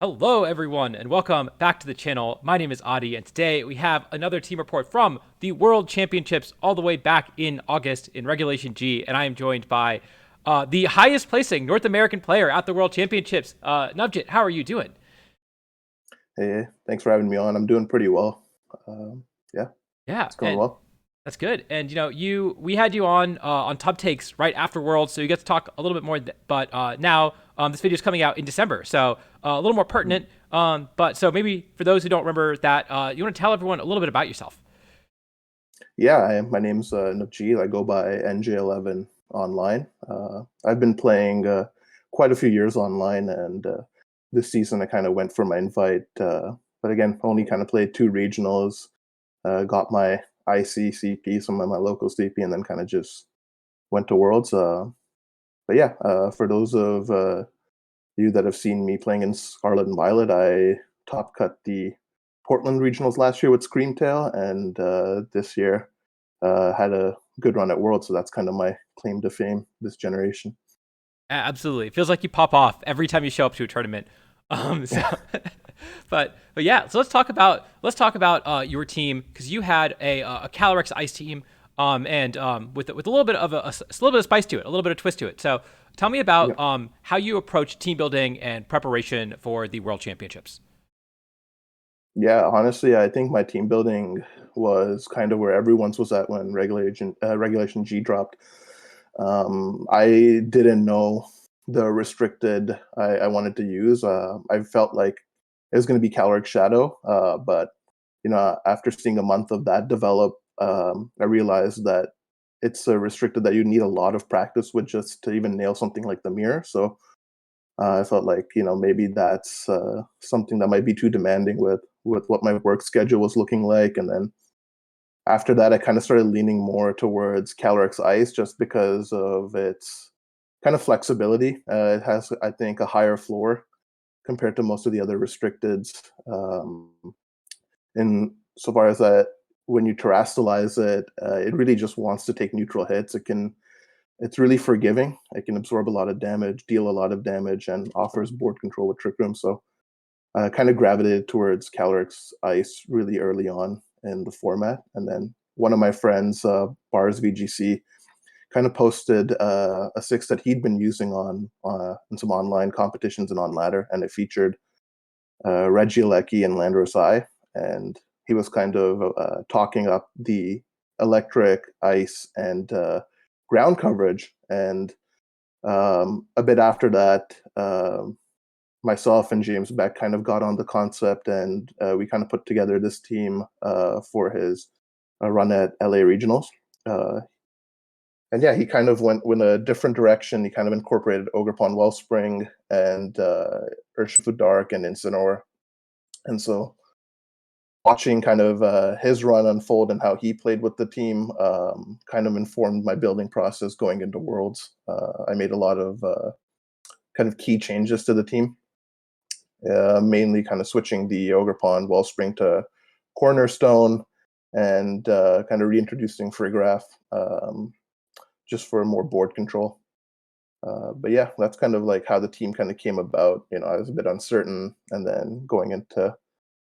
Hello, everyone, and welcome back to the channel. My name is Adi, and today we have another team report from the World Championships all the way back in August in Regulation G, and I am joined by the highest placing North American player at the World Championships. Navjit, how are you doing? Hey, thanks for having me on. I'm doing pretty well. Um, yeah, Yeah, it's going and well. that's good. And we had you on Tub Takes right after Worlds, so you get to talk a little bit more. But now this video is coming out in December, so a little more Mhm. pertinent. But so maybe for those who don't remember that, you want to tell everyone a little bit about yourself. Yeah, my name's Navjit. I go by NJ11 online. I've been playing quite a few years online, and this season I kind of went for my invite. But again, only kind of played two regionals, got my IC CP, some of my local CP, and then kind of just went to Worlds. But yeah, for those of you that have seen me playing in Scarlet and Violet, I top cut the Portland regionals last year with Screamtail, and this year had a good run at World. So that's kind of my claim to fame this generation. Absolutely, it feels like you pop off every time you show up to a tournament. So, but yeah, so let's talk about your team because you had a Caly-Ice Ice team, and with a little bit of a little bit of spice to it, a little bit of twist to it. So tell me about Yeah, how you approach team building and preparation for the World Championships. yeah. Honestly, I think my team building was kind of where everyone's was at when Regulation G dropped. I didn't know the restricted I wanted to use. I felt like it was going to be Caloric Shadow, but after seeing a month of that develop, I realized that it's a restricted that you need a lot of practice with just to even nail something like the mirror. So I felt like maybe that's something that might be too demanding with what my work schedule was looking like, and then after that, I kind of started leaning more towards Caly-Ice just because of its kind of flexibility. It has, I think, a higher floor compared to most of the other restricteds. In so far as that, when you terrestrialize it, it really just wants to take neutral hits. It's really forgiving. It can absorb a lot of damage, deal a lot of damage, and offers board control with Trick Room. So I kind of gravitated towards Caly-Ice really early on in the format. And then one of my friends, Bars VGC, kind of posted a six that he'd been using on in some online competitions and on ladder, and it featured Regieleki and Landorus Eye, and he was kind of talking up the electric, ice, and ground coverage. And a bit after that, myself and James Beck kind of got on the concept, and we kind of put together this team for his run at LA Regionals. Uh, and yeah, he kind of went a different direction. He kind of incorporated Ogerpon Wellspring and Urshifu Dark and Incineroar. And so watching kind of his run unfold and how he played with the team kind of informed my building process going into Worlds. I made a lot of kind of key changes to the team, mainly kind of switching the Ogre Pond Wellspring to Cornerstone and kind of reintroducing Frigraph just for more board control. But yeah, that's kind of like how the team kind of came about. I was a bit uncertain, and then going into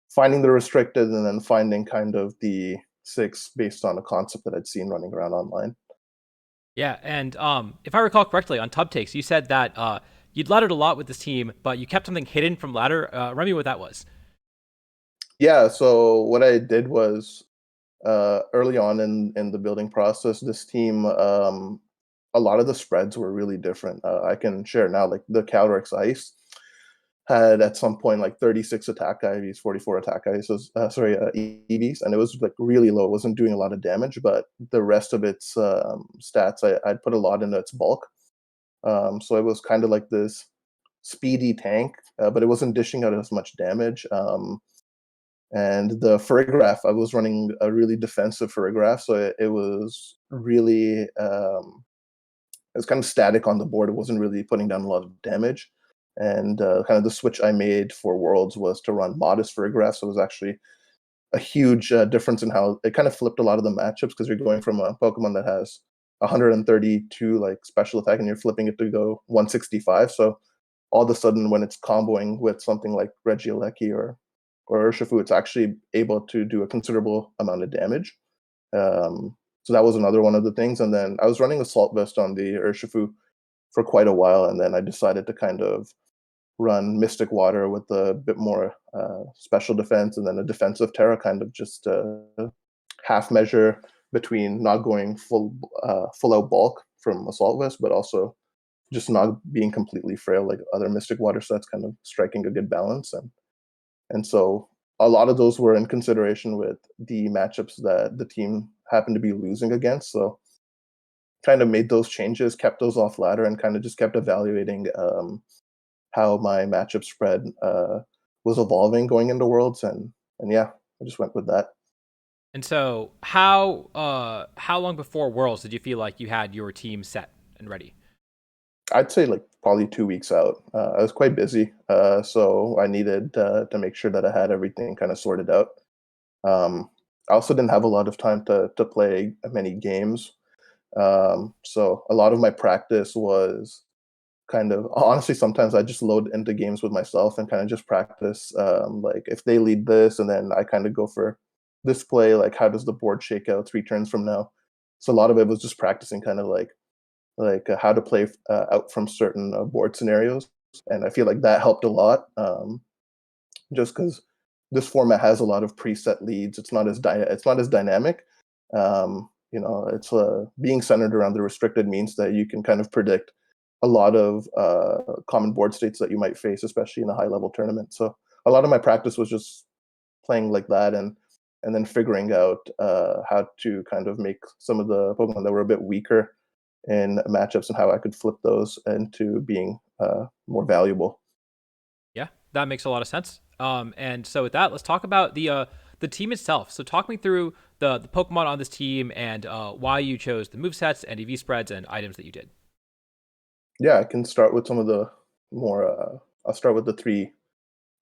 finding the restricted, and then finding kind of the six based on a concept that I'd seen running around online. Yeah, and if I recall correctly, on Tub Takes, you said that you'd laddered a lot with this team, but you kept something hidden from ladder. Remind me what that was. Yeah, so what I did was early on in the building process, this team, a lot of the spreads were really different. I can share now, like the Calyrex Ice had at some point like 36 attack IVs, 44 attack IVs, EVs, and it was like really low. It wasn't doing a lot of damage, but the rest of its stats, I'd put a lot into its bulk. So it was kind of like this speedy tank, but it wasn't dishing out as much damage. And the Farigraph, I was running a really defensive Farigraph, so it was really it was kind of static on the board. It wasn't really putting down a lot of damage. And kind of the switch I made for Worlds was to run modest Farigraph, so it was actually a huge difference in how it kind of flipped a lot of the matchups because you're going from a Pokemon that has 132 like special attack and you're flipping it to go 165. So all of a sudden when it's comboing with something like Regieleki or Urshifu, it's actually able to do a considerable amount of damage. So that was another one of the things. And then I was running Assault Vest on the Urshifu for quite a while, and then I decided to kind of run Mystic Water with a bit more special defense, and then a defensive Terra, kind of just half measure between not going full out bulk from Assault Vest, but also just not being completely frail like other Mystic Water sets, kind of striking a good balance. And so a lot of those were in consideration with the matchups that the team happened to be losing against. So kind of made those changes, kept those off ladder, and kind of just kept evaluating how my matchup spread was evolving going into Worlds, and yeah, I just went with that. And so, how long before Worlds did you feel like you had your team set and ready? I'd say like probably 2 weeks out. I was quite busy, so I needed to make sure that I had everything kind of sorted out. I also didn't have a lot of time to play many games, so a lot of my practice was kind of, honestly, sometimes I just load into games with myself and kind of just practice. Like if they lead this, and then I kind of go for this play, like how does the board shake out 3 turns from now? So a lot of it was just practicing, kind of like how to play out from certain board scenarios, and I feel like that helped a lot. Just because this format has a lot of preset leads, it's not as dynamic. It's being centered around the restricted means that you can kind of predict a lot of common board states that you might face, especially in a high level tournament. So a lot of my practice was just playing like that, and then figuring out how to kind of make some of the Pokemon that were a bit weaker in matchups and how I could flip those into being more valuable. Yeah, that makes a lot of sense. And so with that, let's talk about the team itself. So talk me through the Pokemon on this team and why you chose the movesets and EV spreads and items that you did. Yeah, I can start with some of the more. I'll start with the three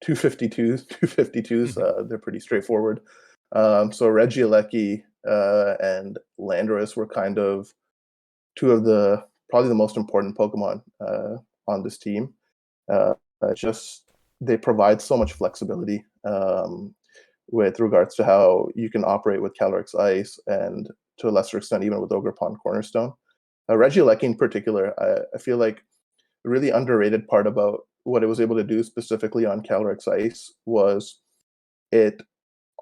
252s. 252s. They're pretty straightforward. So Regieleki and Landorus were kind of two of the probably the most important Pokemon on this team. Just they provide so much flexibility with regards to how you can operate with Caly-Ice, and to a lesser extent even with Ogerpon Cornerstone. Regieleki in particular, I feel like a really underrated part about what it was able to do specifically on Caly-Ice was it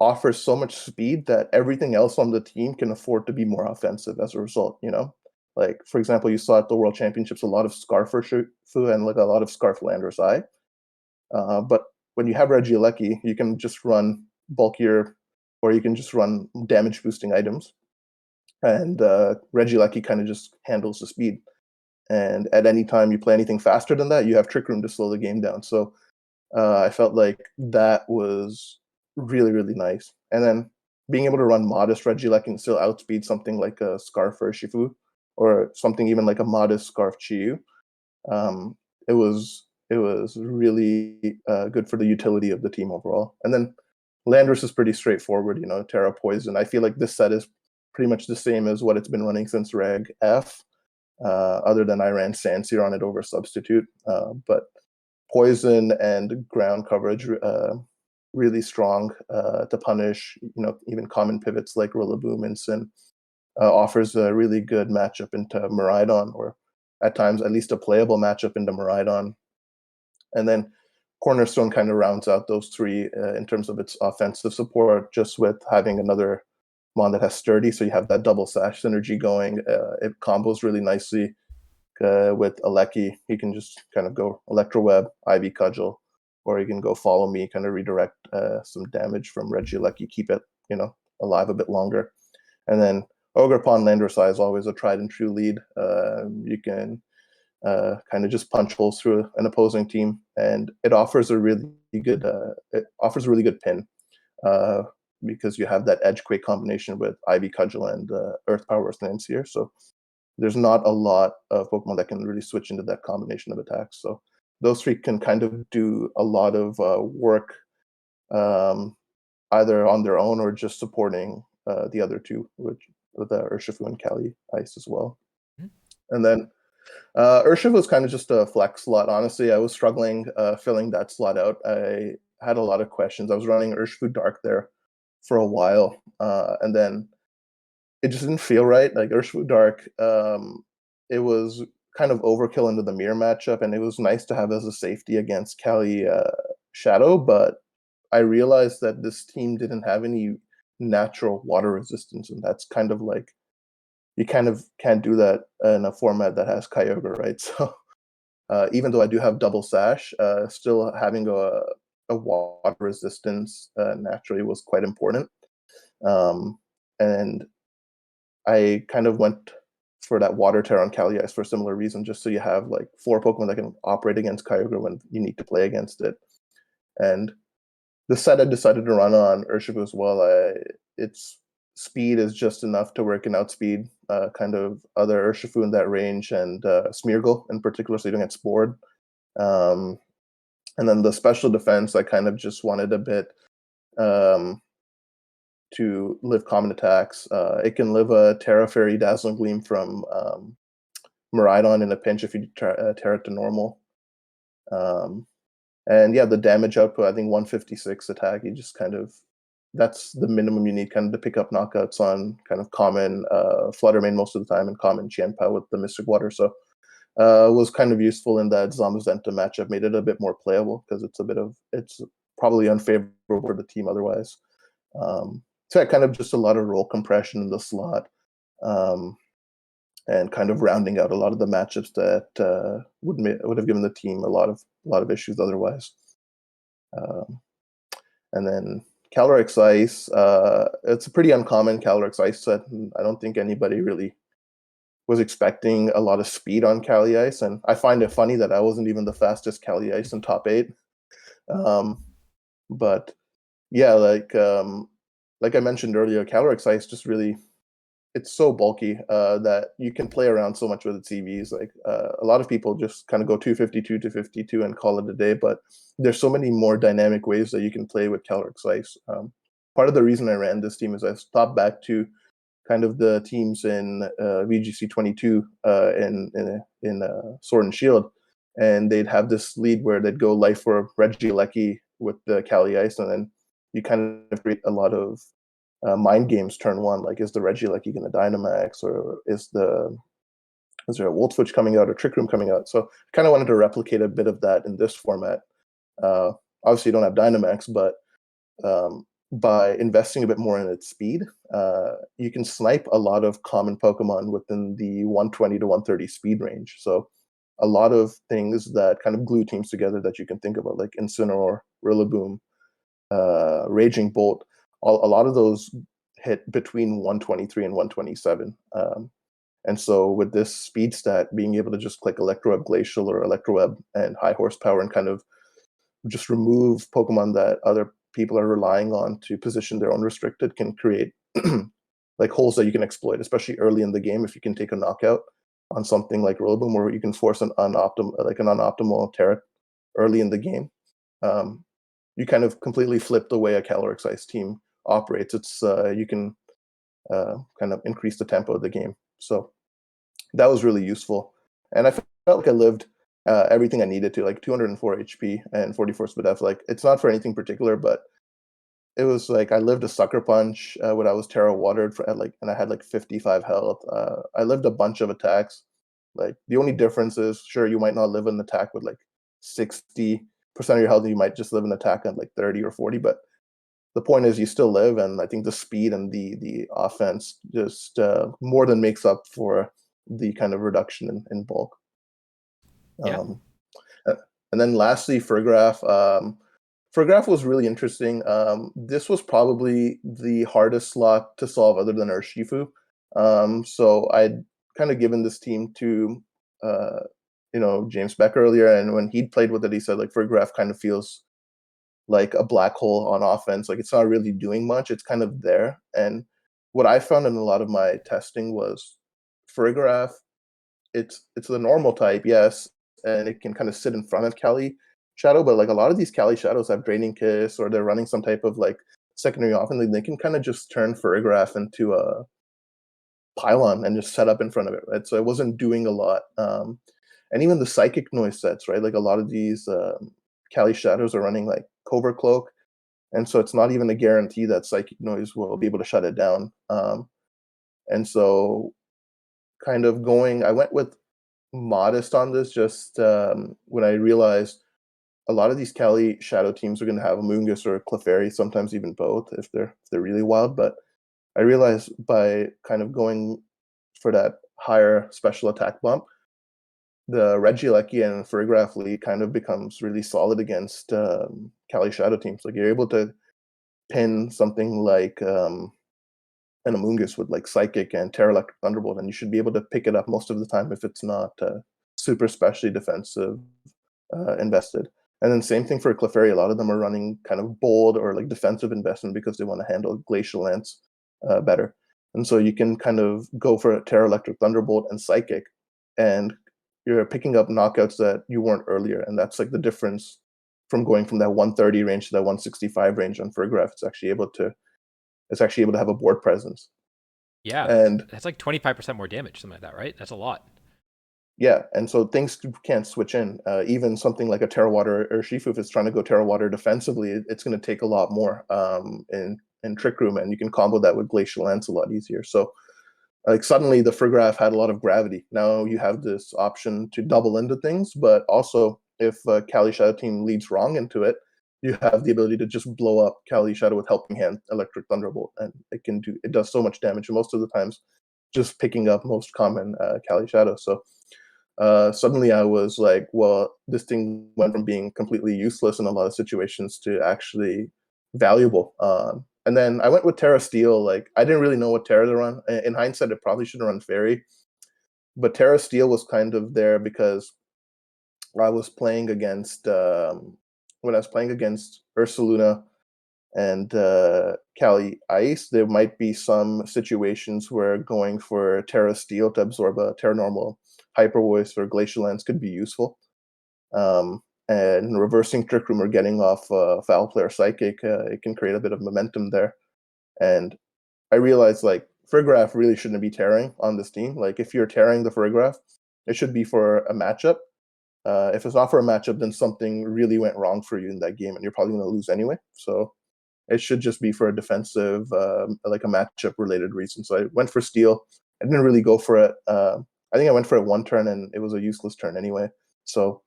offers so much speed that everything else on the team can afford to be more offensive as a result, you know? Like, for example, you saw at the World Championships a lot of Scarf Fu and like a lot of Scarf Landorus Eye. But when you have Regieleki, you can just run bulkier, or you can just run damage boosting items. And Regieleki kind of just handles the speed. And at any time you play anything faster than that, you have Trick Room to slow the game down. So I felt like that was really, really nice. And then being able to run modest Regieleki and still outspeed something like a Scarf or a Shifu, or something even like a modest Scarf Chiyu, um, it was really good for the utility of the team overall. And then Landorus is pretty straightforward, Terra Poison. I feel like this set is pretty much the same as what it's been running since Reg F, other than I ran Sandsear on it over Substitute. But Poison and ground coverage really strong to punish, even common pivots like Rillaboom and Sin. Offers a really good matchup into Miraidon, or at times at least a playable matchup into Miraidon. And then Cornerstone kind of rounds out those three in terms of its offensive support, just with having another mon that has Sturdy. So you have that double sash synergy going. It combos really nicely with Aleki. You can just kind of go Electro Web, Ivy Cudgel, or you can go Follow Me, kind of redirect some damage from Regieleki, keep it, alive a bit longer. And then Ogerpon Landorus Eye is always a tried and true lead. You can kind of just punch holes through an opposing team, and it offers a really good pin because you have that Edgequake combination with Ivy Cudgel and Earth Power Sandsear. So there's not a lot of Pokemon that can really switch into that combination of attacks. So those three can kind of do a lot of work, um, either on their own or just supporting the other two, which with Urshifu and Caly-Ice as well. Mhm. And then Urshifu was kind of just a flex slot. Honestly, I was struggling filling that slot out. I had a lot of questions. I was running Urshifu Dark there for a while, and then it just didn't feel right. Like Urshifu Dark, it was kind of overkill into the mirror matchup, and it was nice to have as a safety against Caly Shadow, but I realized that this team didn't have any natural water resistance, and that's kind of like you kind of can't do that in a format that has Kyogre, right? So even though I do have double sash, still having a water resistance naturally was quite important. And I kind of went for that water tear on Caly-Ice for a similar reason, just so you have like 4 Pokemon that can operate against Kyogre when you need to play against it. And the set I decided to run on Urshifu as well, its speed is just enough to work and outspeed kind of other Urshifu in that range, and Smeargle in particular, so you don't get spored. Um, and then the special defense, I kind of just wanted a bit to live common attacks. It can live a Terra Fairy Dazzling Gleam from Miraidon in a pinch if you tear it to normal. And yeah, the damage output, I think 156 attack, you just kind of, that's the minimum you need kind of to pick up knockouts on kind of common Fluttermane most of the time and common Qianpao with the Mystic Water. So was kind of useful in that Zamazenta matchup, made it a bit more playable because it's probably unfavorable for the team otherwise. So yeah, kind of just a lot of role compression in the slot. And kind of rounding out a lot of the matchups that would have given the team a lot of issues otherwise. And then Caly-Ice, it's a pretty uncommon Caly-Ice set. I don't think anybody really was expecting a lot of speed on Caly-Ice, and I find it funny that I wasn't even the fastest Caly-Ice in top 8. But yeah, like I mentioned earlier, Caly-Ice just really, it's so bulky that you can play around so much with its EVs. Like a lot of people just kind of go 252 to 52 and call it a day, but there's so many more dynamic ways that you can play with Caly-Ice. Part of the reason I ran this team is I thought back to kind of the teams in VGC 22 in Sword and Shield, and they'd have this lead where they'd go life for Regieleki with the Caly-Ice, and then you kind of create a lot of mind games turn one, like is the Regieleki going to Dynamax, or is there a Volt Switch coming out or Trick Room coming out? So I kind of wanted to replicate a bit of that in this format. Obviously you don't have Dynamax, but by investing a bit more in its speed, you can snipe a lot of common Pokemon within the 120 to 130 speed range. So a lot of things that kind of glue teams together that you can think about, like Incineroar, Rillaboom, Raging Bolt, a lot of those hit between 123 and 127. And so with this speed stat, being able to just click Electroweb Glacial or Electroweb and high horsepower and kind of just remove Pokemon that other people are relying on to position their own restricted can create like holes that you can exploit, especially early in the game. If you can take a knockout on something like Rillaboom, where you can force an unoptimal Terra early in the game, you kind of completely flip the way a Caly-Ice team operates. It's you can kind of increase the tempo of the game. So that was really useful, and I felt like I lived everything I needed to, like 204 HP and 44 speed F. Like it's not for anything particular, but it was like I lived a Sucker Punch when I was Terra Watered and I had like 55 health. I lived a bunch of attacks. Like the only difference is, sure, you might not live an attack with like 60% of your health. You might just live an attack on like 30 or 40, but the point is you still live, and I think the speed and the offense just more than makes up for the kind of reduction in bulk. Yeah. And then lastly, Furgraf. Furgraf was really interesting. This was probably the hardest slot to solve other than Urshifu. So I'd kind of given this team to James Beck earlier, and when he'd played with it, he said like Furgraf kind of feels like a black hole on offense. Like it's not really doing much. It's kind of there. And what I found in a lot of my testing was Furgraf, it's the normal type, yes, and it can kind of sit in front of Caly Shadow, but like a lot of these Caly Shadows have Draining Kiss, or they're running some type of like secondary offense. They can kind of just turn Furgraf into pylon and just set up in front of it, right? So I wasn't doing a lot. And even the psychic noise sets, right? Like a lot of these Kali shadows are running like covert cloak, and so it's not even a guarantee that psychic noise will be able to shut it down. And so kind of I went with modest on this, just when I realized a lot of these Cali shadow teams are going to have a Mungus or a Clefairy, sometimes even both if they're really wild. But I realized by kind of going for that higher special attack bump, the Regieleki and Farigiraf lead kind of becomes really solid against Cali shadow teams. Like you're able to pin something like an Amoonguss with like Psychic and Terra Electric Thunderbolt, and you should be able to pick it up most of the time if it's not super specially defensive invested. And then same thing for Clefairy. A lot of them are running kind of bold or like defensive investment because they want to handle Glacial Lance better. And so you can kind of go for a Terra Electric Thunderbolt and Psychic, and you're picking up knockouts that you weren't earlier. And that's like the difference from going from that 130 range to that 165 range on Farigiraf. It's actually able to have a board presence. Yeah, And that's like 25% more damage, something like that, right? That's a lot. yeah, and so things can't switch in. Even something like a Terrawater or Shifu, if it's trying to go Terrawater defensively, it's going to take a lot more in Trick Room, and you can combo that with Glacial Lance a lot easier. So like suddenly the Farigiraf had a lot of gravity. Now you have this option to double into things, but also if Cali Shadow team leads wrong into it, you have the ability to just blow up Cali Shadow with Helping Hand, Electric Thunderbolt, and it does so much damage. And most of the times, just picking up most common Cali Shadow. So suddenly I was like, well, this thing went from being completely useless in a lot of situations to actually valuable. And then I went with Terra Steel. Like I didn't really know what Terra to run. In hindsight, it probably should have run Fairy, but Terra Steel was kind of there because I was playing against when I was playing against Ursaluna and Caly-Ice. There might be some situations where going for Terra Steel to absorb a Terra Normal Hyper Voice or Glacial Lance could be useful. And reversing Trick Room or getting off Foul Player Psychic, it can create a bit of momentum there. And I realized like Farigiraf really shouldn't be tearing on this team. Like if you're tearing the Farigiraf, it should be for a matchup. If it's not for a matchup, then something really went wrong for you in that game, and you're probably going to lose anyway. So it should just be for a defensive, like a matchup related reason. So I went for Steel. I didn't really go for it. I think I went for it one turn, and it was a useless turn anyway. So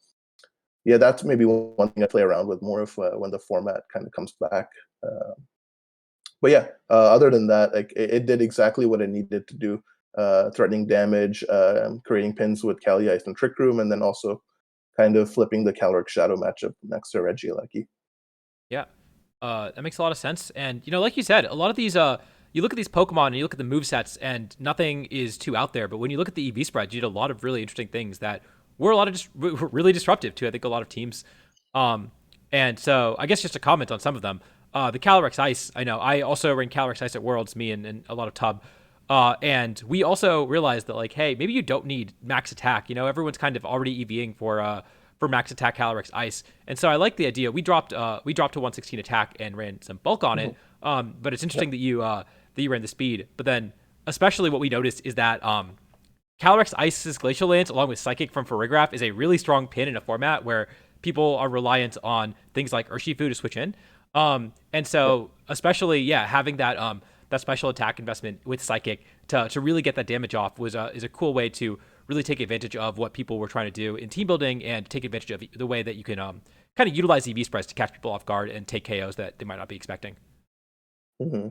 yeah, that's maybe one thing I play around with more of when the format kind of comes back. But yeah, other than that, like it did exactly what it needed to do, threatening damage, creating pins with Caly-Ice and Trick Room, and then also kind of flipping the Caloric Shadow matchup next to Regieleki. Yeah, that makes a lot of sense. And like you said, a lot of these, you look at these Pokemon and you look at the move sets, and nothing is too out there. But when you look at the EV spreads, you did a lot of really interesting things that were a lot of just really disruptive to I think a lot of teams. And so I guess just to comment on some of them, the Caly-Ice, I know I also ran Caly-Ice at Worlds, me and a lot of Tub. And we also realized that like, hey, maybe you don't need max attack. Everyone's kind of already EVing for max attack Caly-Ice. And so I like the idea. We dropped to 116 attack and ran some bulk on it. But it's interesting that you ran the speed. But then especially what we noticed is that Caly-Ice's Glacial Lance along with Psychic from Farigiraf is a really strong pin in a format where people are reliant on things like Urshifu to switch in. And so especially having that special attack investment with Psychic to really get that damage off is a cool way to really take advantage of what people were trying to do in team building and take advantage of the way that you can kind of utilize EV spreads to catch people off guard and take KOs that they might not be expecting. Mm-hmm.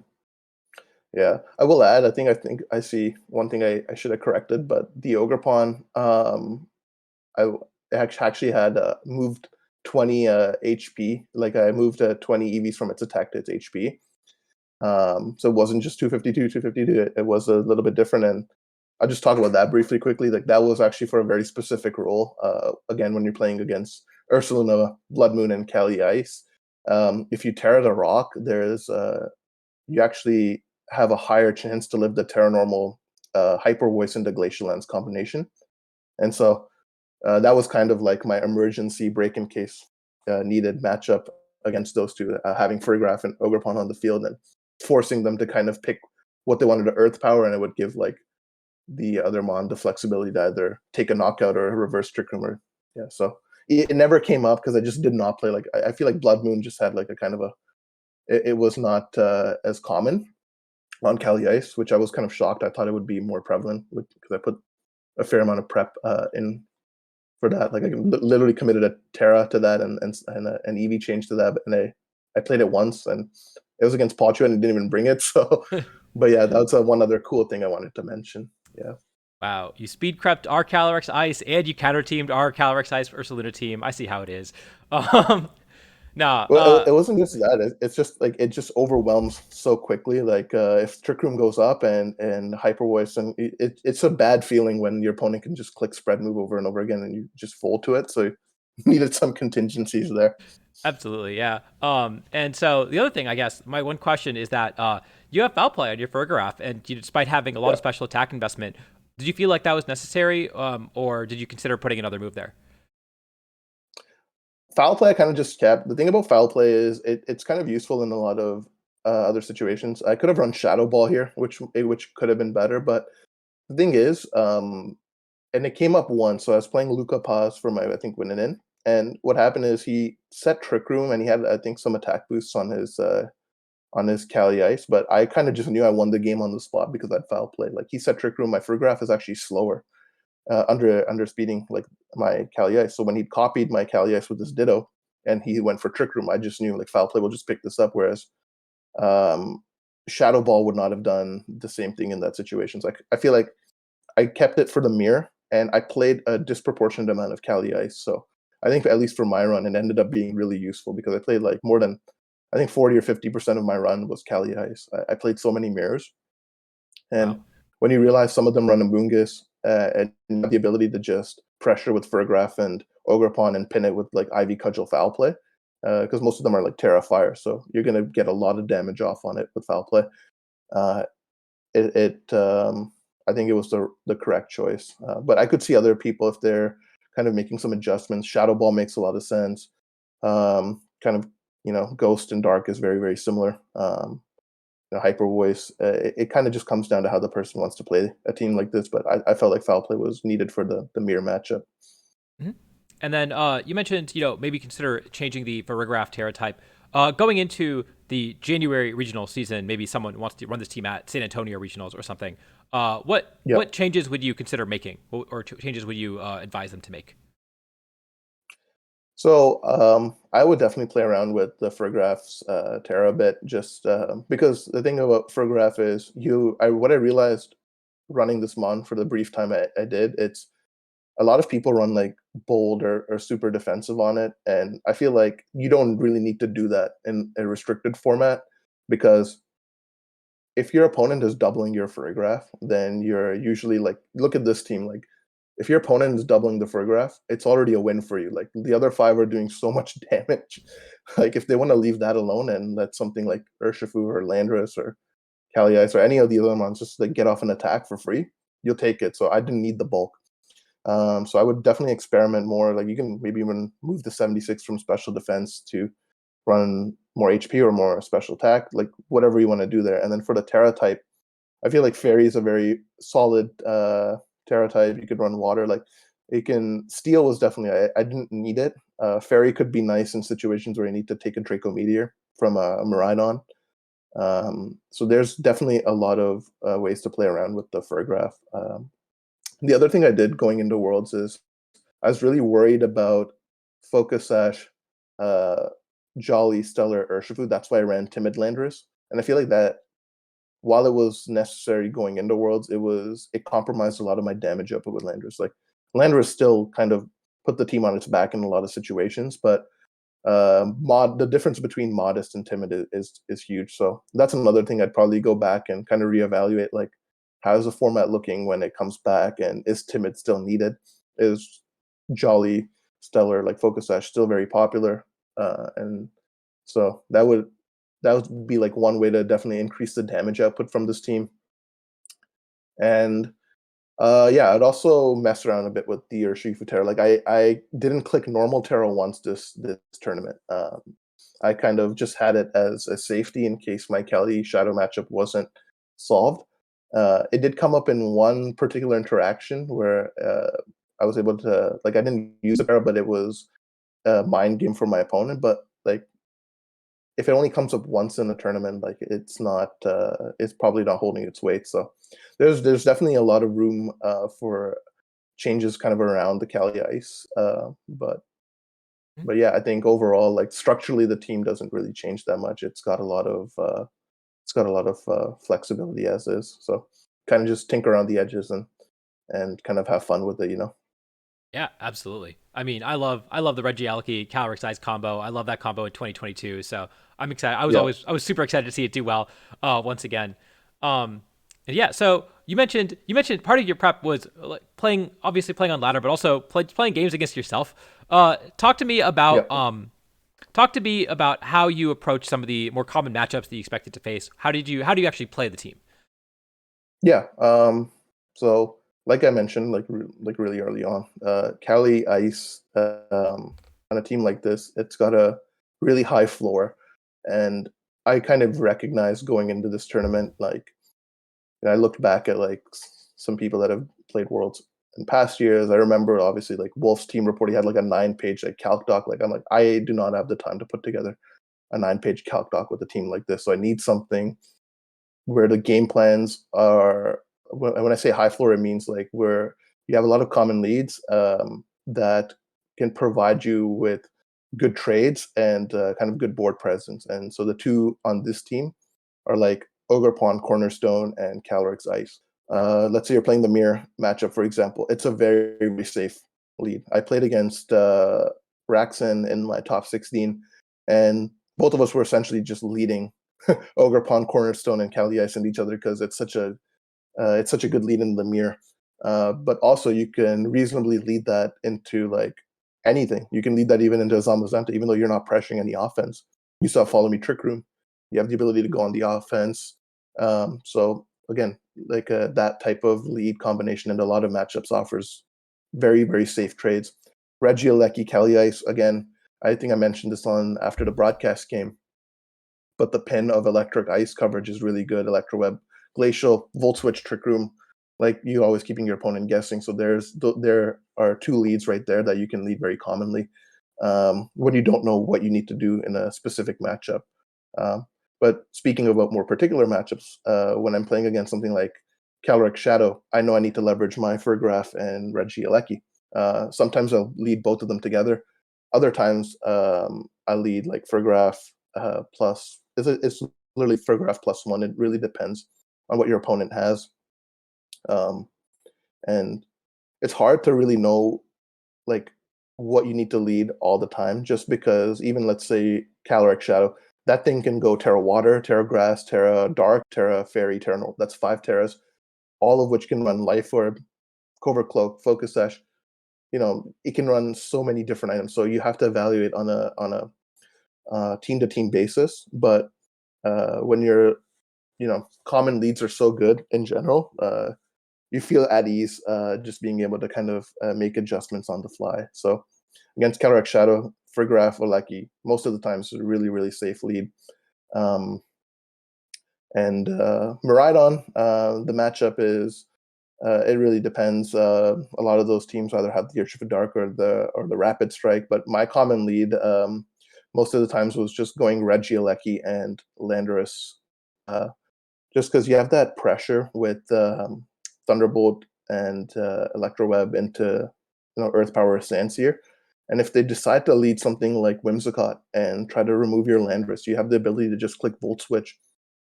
Yeah, I will add. I think I see one thing I should have corrected, but the Ogerpon, I actually had moved 20 HP. Like I moved 20 EVs from its attack to its HP. So it wasn't just 252, 252. It was a little bit different, and I'll just talk about that briefly, quickly. Like that was actually for a very specific role. Again, when you're playing against Ursaluna, Blood Moon, and Caly-Ice, if you tear the rock, you actually have a higher chance to live the Terra Normal Hyper Voice into Glacial Lance combination. And so that was kind of like my emergency break in case needed matchup against those two, having Farigiraf and Ogerpon on the field and forcing them to kind of pick what they wanted to Earth Power, and it would give like the other mon the flexibility to either take a knockout or a reverse Trick Room. Or yeah, so it never came up because I just did not play. Like I feel like Blood Moon just had like a kind of a it was not as common on Caly-Ice, which I was kind of shocked. I thought it would be more prevalent because I put a fair amount of prep in for that. Like I literally committed a Terra to that and an EV change to that, and I played it once and it was against Pachu and it didn't even bring it. So, but yeah, that's one other cool thing I wanted to mention. Yeah. Wow, you speed crept our Calyrex Ice and you counter teamed our Calyrex Ice Ursaluna team. I see how it is. Um, nah, Well, it wasn't just that. It's just like it just overwhelms so quickly. Like if Trick Room goes up and Hyper Voice, and it's a bad feeling when your opponent can just click spread move over and over again, and you just fold to it. So you needed some contingencies there. absolutely, yeah. And so the other thing, I guess, my one question is that you have foul play on your Fergraph, and despite having a lot Yeah. of special attack investment, did you feel like that was necessary, or did you consider putting another move there? Foul play I kind of just kept. The thing about foul play is it's kind of useful in a lot of other situations. I could have run Shadow Ball here, which could have been better. But the thing is, and it came up once. So I was playing Luca Paz for my I think winning in, and what happened is he set Trick Room and he had I think some attack boosts on his Caly-Ice, but I kind of just knew I won the game on the spot because I'd foul play. Like he set Trick Room, my Fergraph is actually slower under speeding like my Caly-Ice. So when he copied my Caly-Ice with this Ditto and he went for Trick Room, I just knew like foul play will just pick this up. Whereas um, Shadow Ball would not have done the same thing in that situation. So I feel like I kept it for the mirror and I played a disproportionate amount of Caly-Ice. So I think at least for my run, it ended up being really useful because I played like more than I think 40 or 50% of my run was Caly-Ice. I played so many mirrors. Wow. And when you realize some of them run Amoonguss and you have the ability to just pressure with Fergraph and Ogerpon and pin it with like Ivy Cudgel foul play, because most of them are like Terra Fire, so you're gonna get a lot of damage off on it with foul play. Uh, I think it was the correct choice. But I could see other people if they're kind of making some adjustments. Shadow Ball makes a lot of sense. Kind of Ghost and Dark is very similar. Hyper Voice. It kind of just comes down to how the person wants to play a team like this. But I felt like foul play was needed for the mirror matchup. Mhm. And then you mentioned, maybe consider changing the Verigraph Terra type. Going into the January regional season, maybe someone wants to run this team at San Antonio regionals or something. Yeah. What changes would you consider making, or changes would you advise them to make? So I would definitely play around with the Fergraph's Terra a bit, just because the thing about Fergraph is what I realized running this mon for the brief time I did, it's a lot of people run like bold or super defensive on it, and I feel like you don't really need to do that in a restricted format because if your opponent is doubling your Fergraph, then you're usually like, look at this team. Like, if your opponent is doubling the Fergraph, it's already a win for you. Like, the other five are doing so much damage. Like, if they want to leave that alone and let something like Urshifu or Landorus or Caly-Ice or any of the other ones just like get off an attack for free, you'll take it. So I didn't need the bulk. So I would definitely experiment more. Like, you can maybe even move the 76 from special defense to run more HP or more special attack, like whatever you want to do there. And then for the Terra type, I feel like Fairy is a very solid Terra type. You could run water. Like it can Steel was definitely I didn't need it. Fairy could be nice in situations where you need to take a Draco Meteor from a Miraidon. So there's definitely a lot of ways to play around with the Furgraph. The other thing I did going into Worlds is I was really worried about Focus Sash, uh, Jolly, Stellar, Urshifu. That's why I ran Timid Landorus. And I feel like that while it was necessary going into Worlds, it compromised a lot of my damage output with Landorus. Like Landorus still kind of put the team on its back in a lot of situations, but the difference between modest and timid is huge. So that's another thing I'd probably go back and kind of reevaluate. Like, how's the format looking when it comes back, and is timid still needed? Is Jolly, Stellar, like Focus Sash still very popular? And so that would be like one way to definitely increase the damage output from this team. And yeah, I'd also mess around a bit with the Urshifu Terra. Like I didn't click normal Terra once this tournament. I kind of just had it as a safety in case my Kelly Shadow matchup wasn't solved. It did come up in one particular interaction where I was able to, like, I didn't use it, but it was a mind game for my opponent. But like, if it only comes up once in a tournament, like it's probably not holding its weight. So there's definitely a lot of room for changes kind of around the Caly-Ice. But yeah, I think overall, like structurally, the team doesn't really change that much. It's got a lot of flexibility as is. So kind of just tinker around the edges and kind of have fun with it, you know. Yeah, absolutely. I mean, I love the Regieleki Caly-Ice combo. I love that combo in 2022. So I'm excited. Yeah, I was super excited to see it do well once again. Um, and yeah, so you mentioned part of your prep was like playing on ladder, but also playing games against yourself. Talk to me yeah, about how you approach some of the more common matchups that you expected to face. How do you actually play the team? yeah. So like I mentioned, like really early on, Caly-Ice on a team like this, it's got a really high floor, and I kind of recognized going into this tournament, like, and I looked back at like some people that have played Worlds in past years. I remember obviously like Wolf's team report. He had like a 9-page like calc doc. Like I'm like, I do not have the time to put together a 9-page calc doc with a team like this. So I need something where the game plans are. When I say high floor, it means like where you have a lot of common leads that can provide you with good trades and kind of good board presence. And so the two on this team are like Ogre Pawn, Cornerstone, and Caly-Ice. Let's say you're playing the mirror matchup, for example. It's a very, very safe lead. I played against Raxon in my top 16, and both of us were essentially just leading Ogre Pawn, Cornerstone, and Caly-Ice and each other because it's such a good lead in the mirror. But also, you can reasonably lead that into like anything. You can lead that even into Zamazenta, even though you're not pressuring any offense. You still have Follow Me Trick Room. You have the ability to go on the offense. So again, like that type of lead combination in a lot of matchups offers very, very safe trades. Regieleki, Caly-Ice, again, I think I mentioned this on after the broadcast game, but the pin of Electric Ice coverage is really good. Electroweb, Glacial, Volt Switch, Trick Room, like you always keeping your opponent guessing. So there are two leads right there that you can lead very commonly when you don't know what you need to do in a specific matchup. But speaking about more particular matchups, when I'm playing against something like Calric Shadow, I know I need to leverage my Furgraph and Regieleki. Sometimes I'll lead both of them together. Other times I lead like Furgraph plus. It's literally Furgraph plus one. It really depends on what your opponent has, um, and it's hard to really know like what you need to lead all the time. Just because even let's say Caloric Shadow, that thing can go Terra Water, Terra Grass, Terra Dark, Terra Fairy, Terra North. That's 5 Terras, all of which can run Life Orb, Covert Cloak, Focus Sash. You know, it can run so many different items. So you have to evaluate on a team to team basis. But when you're, you know, common leads are so good in general, you feel at ease just being able to kind of make adjustments on the fly. So against Cataract Shadow, Frigraph or Lucky, most of the time it's a really, really safe lead. Um, and Miraidon, the matchup is it really depends. A lot of those teams either have the Urge for Dark or the Rapid Strike, but my common lead most of the times was just going Regieleki and Landorus, just because you have that pressure with Thunderbolt and Electroweb into Earth Power Sandseer. And if they decide to lead something like Whimsicott and try to remove your Landorus, you have the ability to just click Volt Switch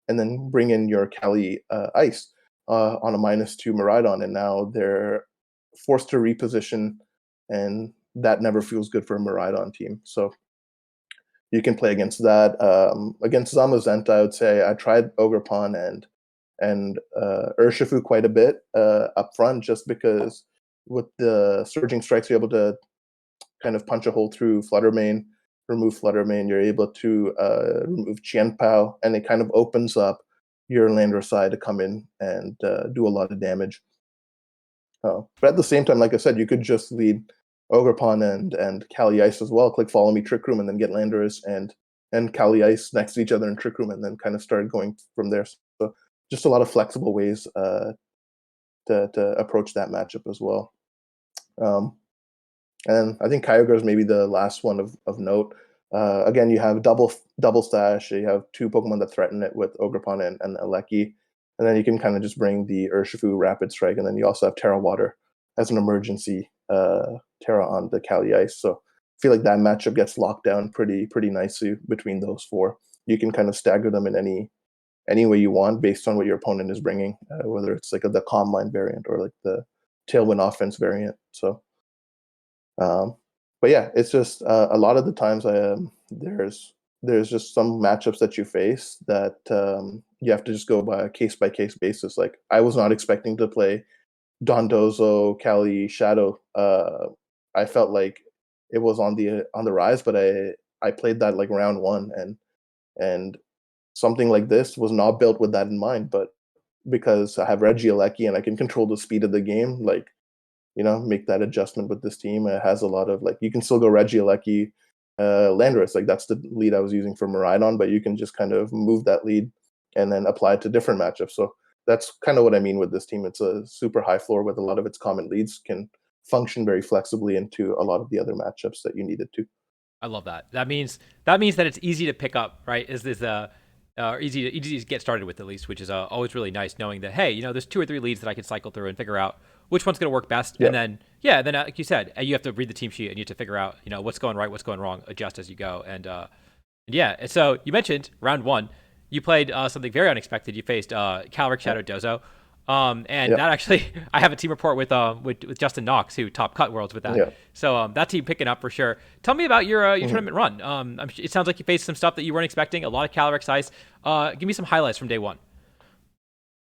and then bring in your Caly-Ice on a -2 Miraidon, and now they're forced to reposition, and that never feels good for a Miraidon team. So you can play against that. Against Zamazenta, I would say I tried Ogre Pawn and Urshifu quite a bit up front, just because with the Surging Strikes, you're able to kind of punch a hole through Fluttermane, remove Fluttermane. You're able to remove Qianpao, and it kind of opens up your lander side to come in and do a lot of damage. But at the same time, like I said, you could just lead Ogre Pawn and Caly-Ice as well. Click Follow Me Trick Room, and then get Landorus and Caly-Ice next to each other in Trick Room, and then kind of start going from there. So just a lot of flexible ways to approach that matchup as well. Um, and I think Kyogre is maybe the last one of note. Again, you have double stash. You have two Pokemon that threaten it with Ogerpon and Aleki, and then you can kind of just bring the Urshifu Rapid Strike, and then you also have Terra Water as an emergency Terra on the Caly-Ice. So I feel like that matchup gets locked down pretty nicely between those four. You can kind of stagger them in any way you want based on what your opponent is bringing, whether it's like the Calm Mind variant or like the Tailwind Offense variant. So um, but yeah, it's just a lot of the times there's just some matchups that you face that you have to just go by by case basis. Like I was not expecting to play Dondozo, Cali, Shadow. I felt like it was on the rise, but I played that like round one, and something like this was not built with that in mind. But because I have Regieleki and I can control the speed of the game, like make that adjustment with this team. It has a lot of like you can still go Regieleki, Landorus. Like that's the lead I was using for Miraidon, but you can just kind of move that lead and then apply it to different matchups. So that's kind of what I mean with this team. It's a super high floor with a lot of its common leads can function very flexibly into a lot of the other matchups that you needed to. I love that. That means that it's easy to pick up, right? Easy to get started with at least, which is always really nice knowing that hey, there's two or three leads that I can cycle through and figure out which one's going to work best, Yeah. and then like you said, you have to read the team sheet and you have to figure out what's going right, what's going wrong, adjust as you go, and so you mentioned round one, you played something very unexpected. You faced Calyrex Shadow Dozo. And Yeah. that actually, I have a team report with Justin Knox, who top cut worlds with that. Yeah. So that team picking up for sure. Tell me about your Mhm. tournament run. It sounds like you faced some stuff that you weren't expecting. A lot of Calyrex Ice. Give me some highlights from day one.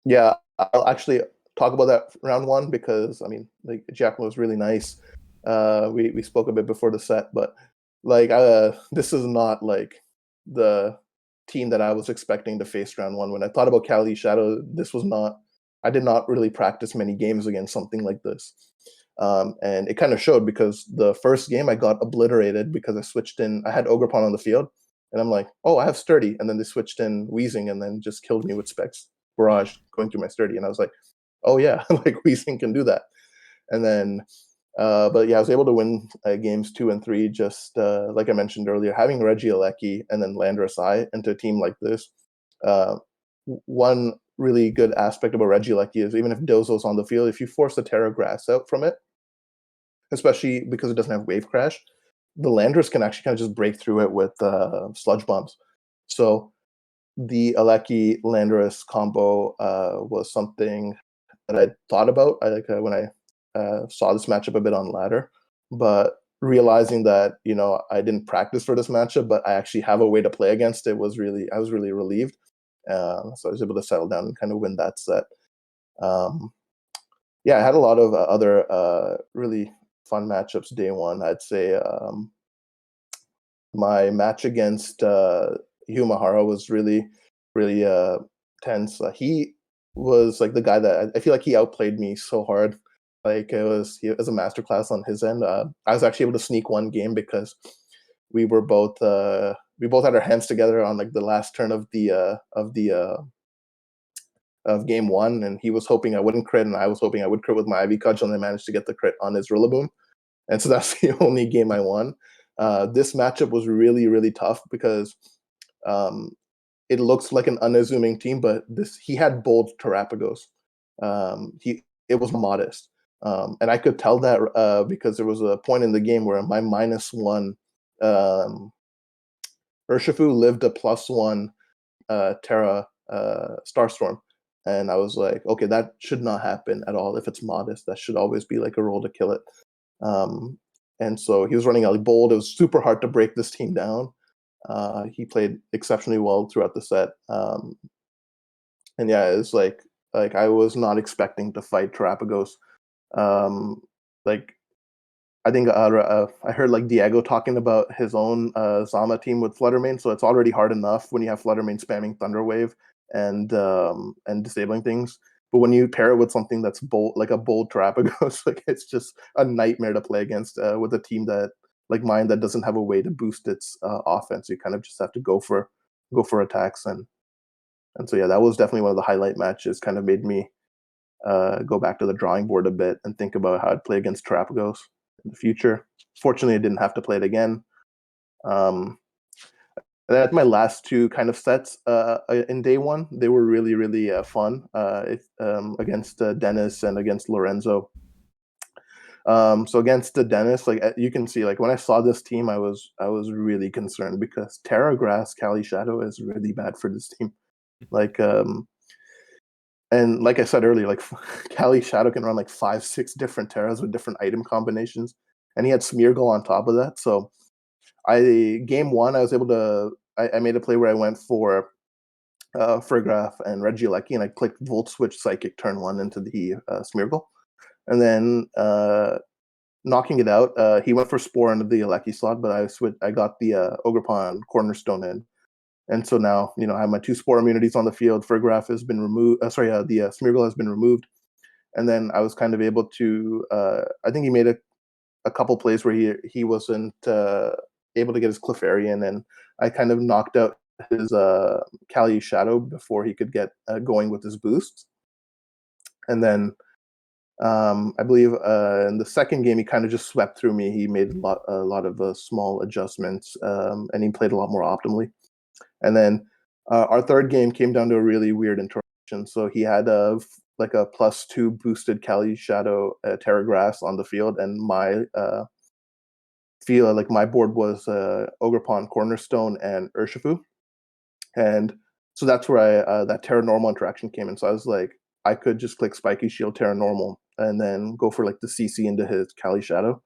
Yeah, I'll actually talk about that round one because I mean, like Giacomo was really nice. We spoke a bit before the set, but like this is not like the team that I was expecting to face round one. When I thought about Cali Shadow, this was not. I did not really practice many games against something like this, and it kind of showed because the first game I got obliterated because I switched in. I had Ogerpon on the field, and I'm like, oh, I have Sturdy, and then they switched in Wheezing, and then just killed me with Specs Barrage going through my Sturdy, and I was like, oh yeah, like Wheezing can do that. And then, but yeah, I was able to win games 2 and 3. Just like I mentioned earlier, having Regieleki and then Landorus I into a team like this. Uh, One really good aspect about Regieleki is even if Dozo's on the field, if you force the Terra Grass out from it, especially because it doesn't have Wave Crash, the Landorus can actually kind of just break through it with Sludge Bombs. So the Aleki Landorus combo was something that I thought about. I like when I saw this matchup a bit on ladder, but realizing that I didn't practice for this matchup, but I actually have a way to play against it was really I was really relieved. So I was able to settle down and kind of win that set. Um, yeah, I had a lot of other really fun matchups day one. I'd say my match against Humahara was really tense. He was like the guy that I feel like he outplayed me so hard. Like it was a masterclass on his end. I was actually able to sneak one game because we were both we both had our hands together on like the last turn of game one, and he was hoping I wouldn't crit, and I was hoping I would crit with my Ivy Cudgel, and I managed to get the crit on his Rillaboom, and so that's the only game I won. This matchup was really tough because um, it looks like an unassuming team, but this he had bold Terrapagos. He it was modest, and I could tell that because there was a point in the game where my -1 um, Urshifu lived a +1 Terra Starstorm, and I was like, okay, that should not happen at all. If it's modest, that should always be like a roll to kill it. Um, and so he was running out bold. It was super hard to break this team down. He played exceptionally well throughout the set. And yeah, it's like I was not expecting to fight Terrapagos. Um, like I think I heard like Diego talking about his own Zama team with Fluttermane, so it's already hard enough when you have Fluttermane spamming Thunder Wave and disabling things. But when you pair it with something that's bold, like a bold Terrapagos, like it's just a nightmare to play against with a team that like mine that doesn't have a way to boost its offense. You kind of just have to go for attacks, and And so yeah, that was definitely one of the highlight matches. Kind of made me go back to the drawing board a bit and think about how I'd play against Terrapagos in the future. Fortunately, I didn't have to play it again. And that's my last two kind of sets in day one. They were really, really fun against Dennis and against Lorenzo. So against the Dennis, like you can see, like when I saw this team, I was really concerned because Terra Grass Cali Shadow is really bad for this team. Like and like I said earlier, like Cali Shadow can run like 5-6 different Terras with different item combinations, and he had Smeargle on top of that. So game one, I was able to I made a play where I went for Fergraph and Regieleki, and I clicked Volt Switch Psychic turn one into the Smeargle, and then knocking it out, he went for Spore into the Aleki slot, but I got the Ogerpon Cornerstone in, and so now I have my 2 Spore immunities on the field. Fergraph has been removed. The Smeargle has been removed, and then I was kind of able to. I think he made a couple plays where he wasn't able to get his Clefairy, and I kind of knocked out his Cali Shadow before he could get going with his boosts. And then I believe in the second game he kind of just swept through me. He made a lot of small adjustments, and he played a lot more optimally. And then our third game came down to a really weird interaction. So he had like a +2 boosted Cali Shadow Terra Grass on the field, and my my board was Ogerpon Cornerstone and Urshifu. And so that's where that Terra Normal interaction came in. So I was like, I could just click Spiky Shield Terra Normal and then go for like the CC into his Cali Shadow.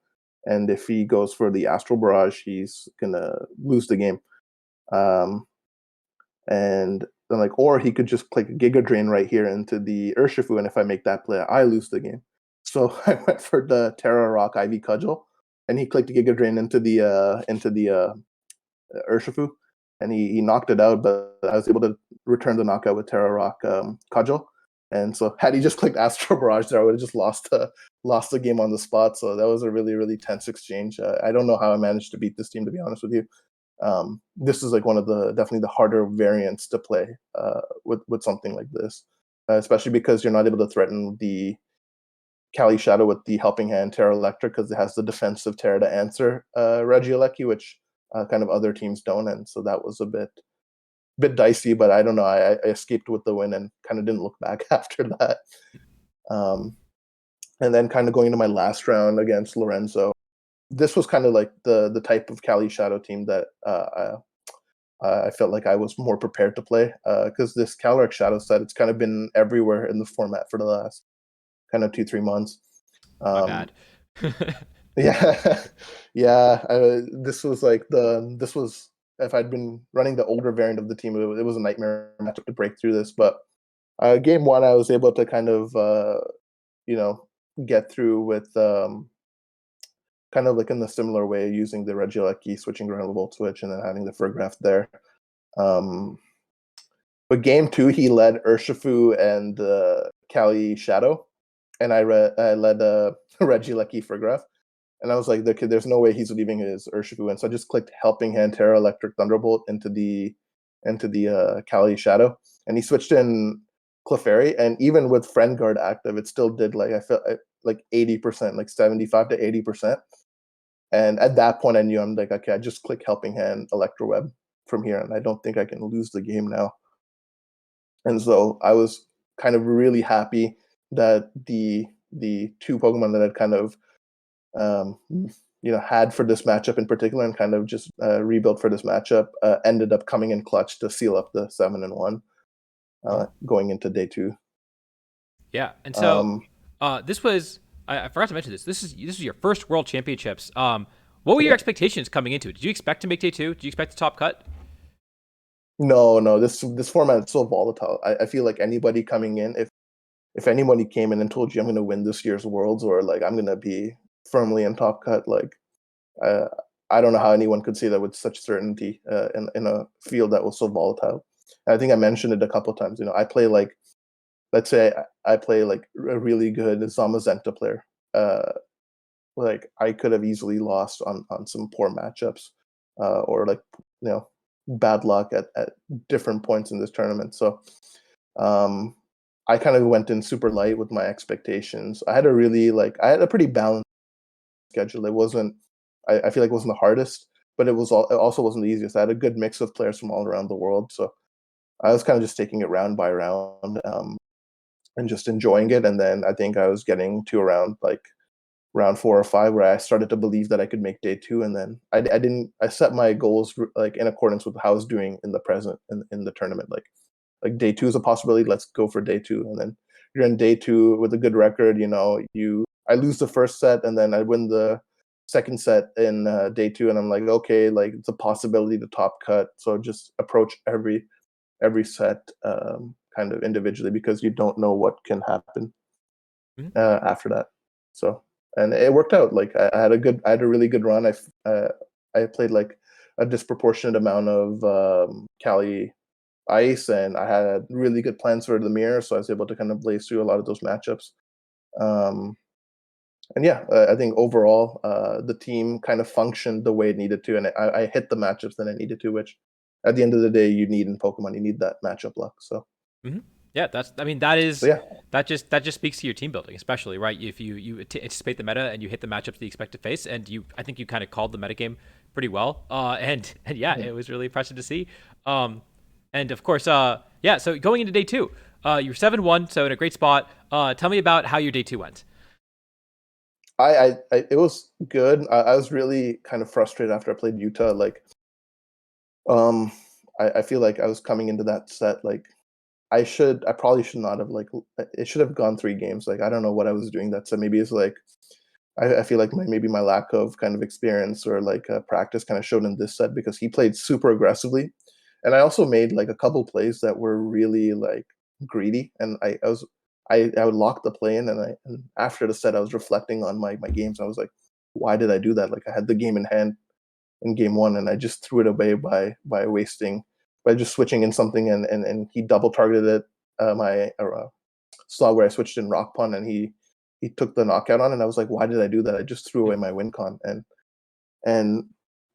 And if he goes for the Astral Barrage, he's gonna lose the game. And then or he could just click Giga Drain right here into the Urshifu, and if I make that play, I lose the game. So I went for the Terra Rock Ivy Cudgel, and he clicked Giga Drain into the Urshifu, and he knocked it out, but I was able to return the knockout with Terra Rock Cudgel. And so had he just clicked Astro Barrage there, I would have just lost the game on the spot. So that was a really, really tense exchange. I don't know how I managed to beat this team, to be honest with you. This is like one of the definitely the harder variants to play with something like this, especially because you're not able to threaten the Cali Shadow with the Helping Hand Terra Electric because it has the defensive Terra to answer Regieleki, which kind of other teams don't, and so that was a bit dicey. But I don't know, I escaped with the win and kind of didn't look back after that. And then kind of going into my last round against Lorenzo, this was kind of like the type of Cali Shadow team that I felt like I was more prepared to play because this Calyrex Shadow set, it's kind of been everywhere in the format for the last kind of 2-3 months. My bad. Yeah, yeah. This was if I'd been running the older variant of the team, it was a nightmare matchup to break through this. But game one, I was able to kind of get through with kind of like in the similar way, using the Regieleki, switching around the Volt Switch, and then having the Fergraph there. But game two, he led Urshifu and Cali Shadow, and I led Regieleki Fergraph. And I was like, there's no way he's leaving his Urshifu. And so I just clicked Helping Hand Terra Electric Thunderbolt into the Cali Shadow. And he switched in Clefairy. And even with Friend Guard active, it still did I felt like 80%, like 75 to 80%. And at that point, I knew, I'm like, okay, I just click Helping Hand Electroweb from here, and I don't think I can lose the game now. And so I was kind of really happy that the 2 Pokemon that I'd kind of had for this matchup in particular, and kind of just rebuilt for this matchup, ended up coming in clutch to seal up the 7-1 going into day 2. Yeah, and so this was I forgot to mention this. This is your first World Championships. What were your expectations coming into it? Did you expect to make day 2? Did you expect the top cut? No. This format is so volatile. I feel like anybody coming in, if anybody came in and told you I'm going to win this year's Worlds, or like I'm going to be firmly in top cut, like I don't know how anyone could say that with such certainty in a field that was so volatile. And I think I mentioned it a couple of times. I play like, let's say I play like a really good Zamazenta player. Like I could have easily lost on some poor matchups, or like bad luck at different points in this tournament. So I kind of went in super light with my expectations. I had a pretty balanced schedule. It wasn't, I feel like it wasn't the hardest, but it also wasn't the easiest. I had a good mix of players from all around the world. So I was kind of just taking it round by round, and just enjoying it. And then I think I was getting to around like round 4 or 5 where I started to believe that I could make day 2. And then I set my goals like in accordance with how I was doing in the present in the tournament. Like day 2 is a possibility. Let's go for day 2. And then you're in day 2 with a good record. I lose the first set and then I win the second set in day 2. And I'm like, okay, like it's a possibility to top cut. So just approach every set kind of individually because you don't know what can happen after that. So, and it worked out. Like I had a really good run. I played like a disproportionate amount of Caly-Ice, and I had really good plans for the mirror, so I was able to kind of blaze through a lot of those matchups. And yeah, I think overall the team kind of functioned the way it needed to, and I hit the matchups that I needed to, which at the end of the day you need in Pokemon. You need that matchup luck. So yeah, that is yeah. that just speaks to your team building, especially right. If you anticipate the meta and you hit the matchups that you expect to face, and I think you kind of called the metagame pretty well. And yeah, it was really impressive to see. And of course, yeah. So going into day 2, you're 7-1, so in a great spot. Tell me about how your day 2 went. It was good. I was really kind of frustrated after I played Utah. Like, I feel like I was coming into that set like I probably should not have like it should have gone 3 games. Like I don't know what I was doing that set. Maybe it's like I feel like maybe my lack of kind of experience or like practice kind of showed in this set because he played super aggressively, and I also made like a couple plays that were really like greedy, and I would lock the play in, and after the set I was reflecting on my games. I was like, why did I do that? Like I had the game in hand in game 1, and I just threw it away by just switching in something, and he double targeted it my slot where I switched in Rock Pond, and he took the knockout on, and I was like, why did I do that? I just threw away my win con, and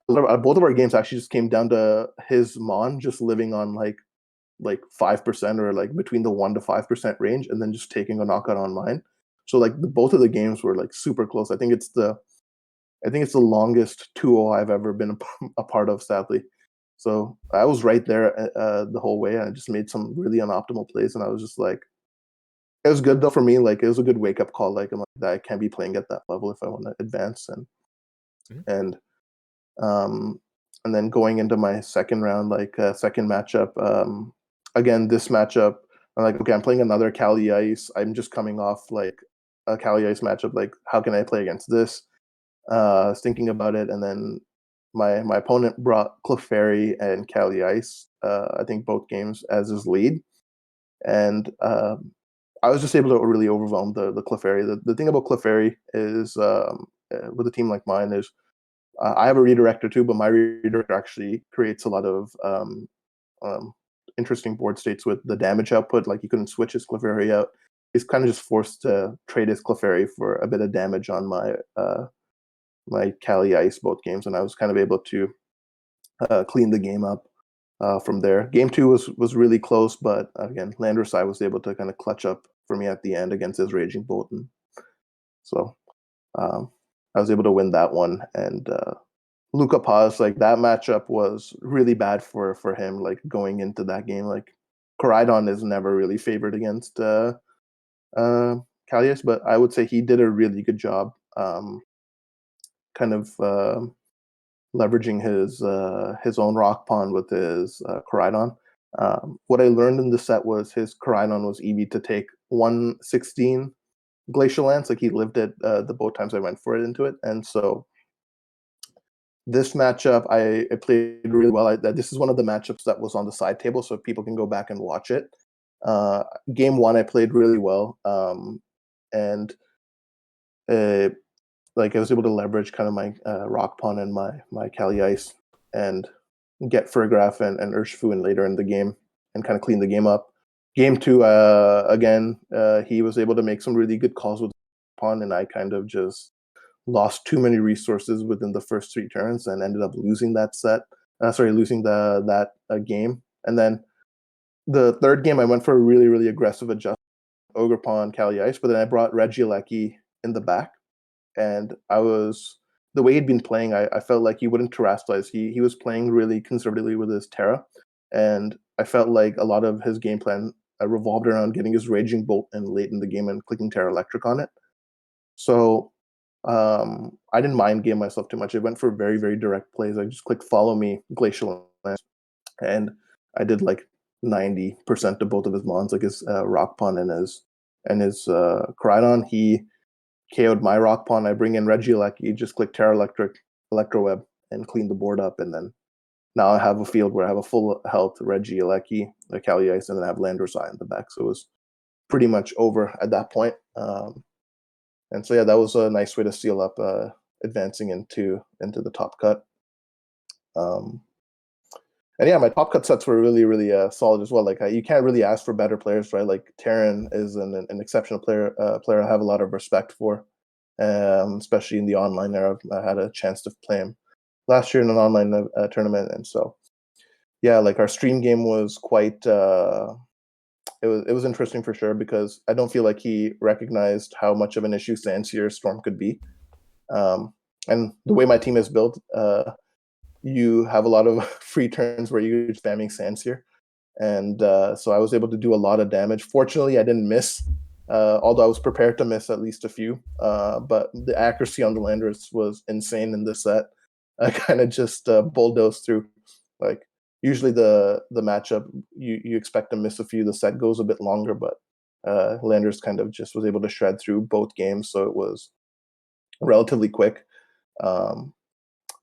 both of our games actually just came down to his Mon just living on like 5% or like between the 1 to 5% range, and then just taking a knockout on mine. So like both of the games were like super close. I think it's the longest 2-0 I've ever been a part of, sadly. So I was right there the whole way. I just made some really unoptimal plays, and I was just like, it was good though for me. Like it was a good wake up call. Like I'm like, I can't be playing at that level if I want to advance. And um, and then going into my second round, like second matchup, again this matchup, I'm like, okay, I'm playing another Caly-Ice. I'm just coming off like a Caly-Ice matchup. Like, how can I play against this? I was thinking about it, and then my opponent brought Clefairy and Caly-Ice. I think both games as his lead, and I was just able to really overwhelm the Clefairy. The thing about Clefairy is with a team like mine is I have a redirector too, but my redirector actually creates a lot of interesting board states with the damage output. Like you couldn't switch his Clefairy out. He's kind of just forced to trade his Clefairy for a bit of damage on my Caly-Ice both games, and I was kind of able to clean the game up from there. Game 2 was really close, but again, Landorus was able to kind of clutch up for me at the end against his Raging Bolt, and so I was able to win that one. And Luca Paz, like that matchup was really bad for him. Like going into that game, like Koraidon is never really favored against Caly-Ice, but I would say he did a really good job. Kind of leveraging his own Rock Pond with his Koraidon. What I learned in the set was his Koraidon was EV to take 116 Glacial Lance. Like he lived it the both times I went for it into it, and so this matchup I played really well. This is one of the matchups that was on the side table, so people can go back and watch it. Game 1 I played really well, and like I was able to leverage kind of my Rock Pond and my Caly-Ice and get Furgraf and Urshifu later in the game and kind of clean the game up. Game 2, again, he was able to make some really good calls with Pond, and I kind of just lost too many resources within the first 3 turns and ended up losing that set. losing that game. And then the third game, I went for a really, really aggressive adjustment, Ogre Pawn, Caly-Ice, but then I brought Regieleki in the back. And the way he'd been playing, I felt like he wouldn't terrestrialize. He was playing really conservatively with his Terra. And I felt like a lot of his game plan revolved around getting his Raging Bolt in late in the game and clicking Terra Electric on it. So I didn't mind game myself too much. I went for very, very direct plays. I just clicked Follow Me, Glacial Lance, and I did like 90% of both of his mons, like his Rock Pawn and his Koraidon. He KO'd my Rock Pawn. I bring in Regieleki, just click Terra Electric, Electroweb, and clean the board up. And then now I have a field where I have a full health Regieleki, a Caly-Ice, and then I have Landor's Eye in the back. So it was pretty much over at that point. And so yeah, that was a nice way to seal up advancing into the top cut. And yeah, my top cut sets were really, really solid as well. Like you can't really ask for better players, right? Like Terran is an exceptional player I have a lot of respect for, especially in the online era. I had a chance to play him last year in an online tournament, and so yeah, like our stream game was quite. It was interesting for sure because I don't feel like he recognized how much of an issue Sandseer Storm could be, and the way my team is built. You have a lot of free turns where you're spamming Sandseer. And so I was able to do a lot of damage. Fortunately, I didn't miss, although I was prepared to miss at least a few. But the accuracy on the Landers was insane in this set. I kind of just bulldozed through. Like usually the matchup, you expect to miss a few. The set goes a bit longer, but Landers kind of just was able to shred through both games. So it was relatively quick.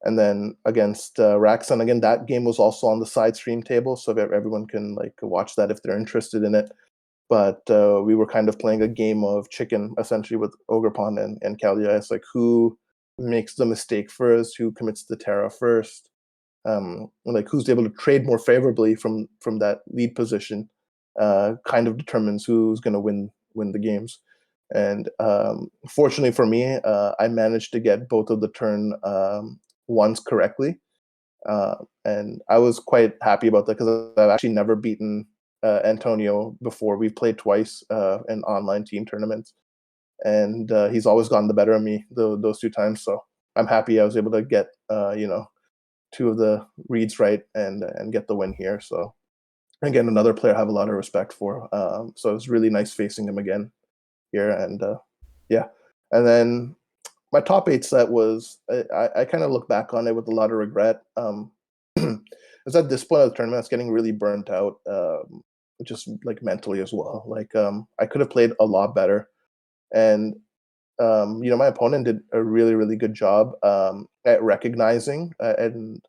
And then against Raxon, again, that game was also on the side stream table, so that everyone can like watch that if they're interested in it. But we were kind of playing a game of chicken, essentially, with Ogre Pawn and Caly-Ice, like who makes the mistake first, who commits the Terra first, like who's able to trade more favorably from that lead position, kind of determines who's going to win the games. And fortunately for me, I managed to get both of the turn ones correctly, and I was quite happy about that because I've actually never beaten Antonio before. We've played twice in online team tournaments, and he's always gotten the better of me those two times. So I'm happy I was able to get two of the reads right and get the win here. So again, another player I have a lot of respect for. So it's really nice facing him again here, and yeah, and then my top 8 set was I kind of look back on it with a lot of regret. It's at this point of the tournament, I was getting really burnt out, just like mentally as well. Like I could have played a lot better, and my opponent did a really, really good job at recognizing and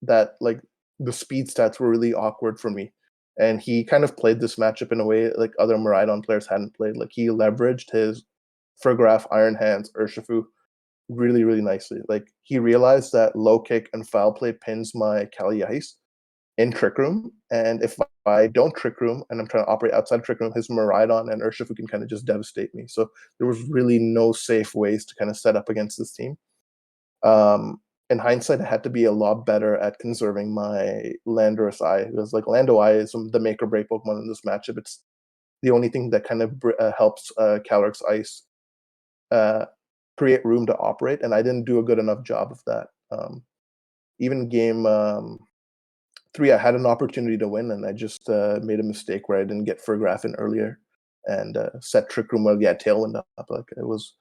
that like the speed stats were really awkward for me. And he kind of played this matchup in a way like other Miraidon players hadn't played. Like he leveraged his Furgraf, Iron Hands, Urshifu really, really nicely. Like he realized that low kick and foul play pins my Caly-Ice in Trick Room, and if I don't Trick Room and I'm trying to operate outside Trick Room, his Miraidon and Urshifu can kind of just devastate me. So there was really no safe ways to kind of set up against this team. In hindsight, I had to be a lot better at conserving my Landorus Eye. It was like Lando Eye is the make or break Pokemon in this matchup. It's the only thing that kind of helps Caly-Ice create room to operate, and I didn't do a good enough job of that. Even game 3, I had an opportunity to win, and I just made a mistake where I didn't get Furgraf in earlier and set Trick Room while Tailwind up. Like it was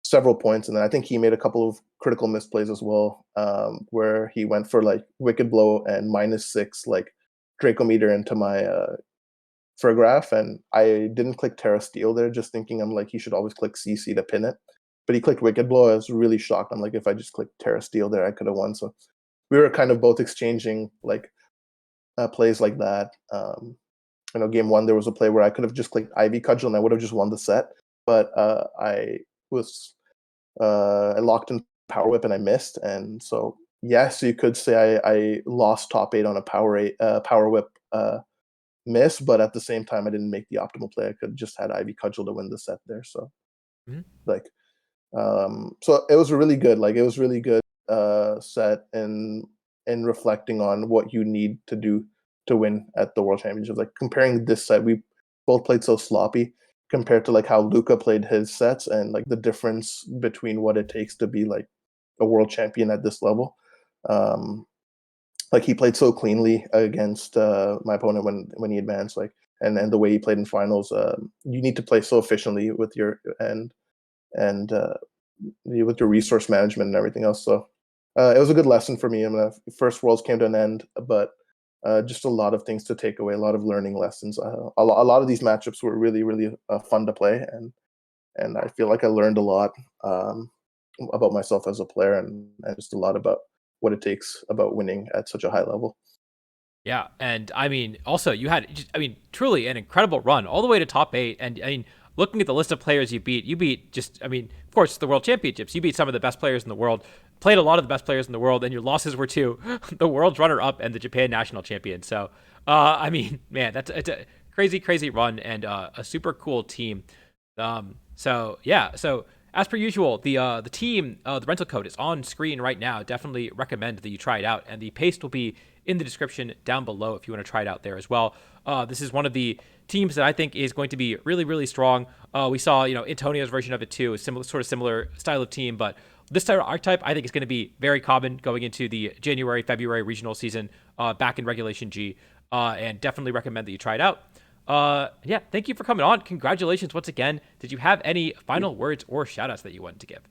several points, and then I think he made a couple of critical misplays as well, where he went for like Wicked Blow and -6 like Dracometer into my Furgraf, and I didn't click Terra Steel there, just thinking I'm like he should always click CC to pin it. But he clicked Wicked Blow. I was really shocked. I'm like, if I just clicked Terra Steel there, I could have won. So we were kind of both exchanging like plays like that. Game 1 there was a play where I could have just clicked Ivy Cudgel and I would have just won the set, but I locked in Power Whip and I missed. And so yes, you could say I lost top 8 on a Power Whip miss, but at the same time, I didn't make the optimal play. I could have just had Ivy Cudgel to win the set there. So like. So it was really good. Like it was really good set in in reflecting on what you need to do to win at the World Championships. Like comparing this set, we both played so sloppy compared to like how Luca played his sets, and like the difference between what it takes to be like a world champion at this level. Um, like he played so cleanly against my opponent when he advanced, like and the way he played in finals. You need to play so efficiently with your and with your resource management and everything else. So it was a good lesson for me. I mean, first Worlds came to an end, but just a lot of things to take away, a lot of learning lessons. A lot of these matchups were really, really fun to play, and I feel like I learned a lot about myself as a player, and just a lot about what it takes about winning at such a high level. Yeah, and I mean, also you had, just, I mean, truly an incredible run all the way to top 8. And I mean, looking at the list of players you beat just, I mean, of course, the World Championships. You beat some of the best players in the world, played a lot of the best players in the world, and your losses were to the world's runner-up and the Japan national champion. So, I mean, man, it's a crazy, crazy run and a super cool team. So yeah, so as per usual, the team, the rental code is on screen right now. Definitely recommend that you try it out, and the paste will be in the description down below if you want to try it out there as well. This is one of the teams that I think is going to be really, really strong. We saw, Antonio's version of it too, a similar style of team, but this type of archetype I think is going to be very common going into the January, February regional season back in Regulation G, and definitely recommend that you try it out. Yeah, thank you for coming on. Congratulations once again. Did you have any final words or shout-outs that you wanted to give?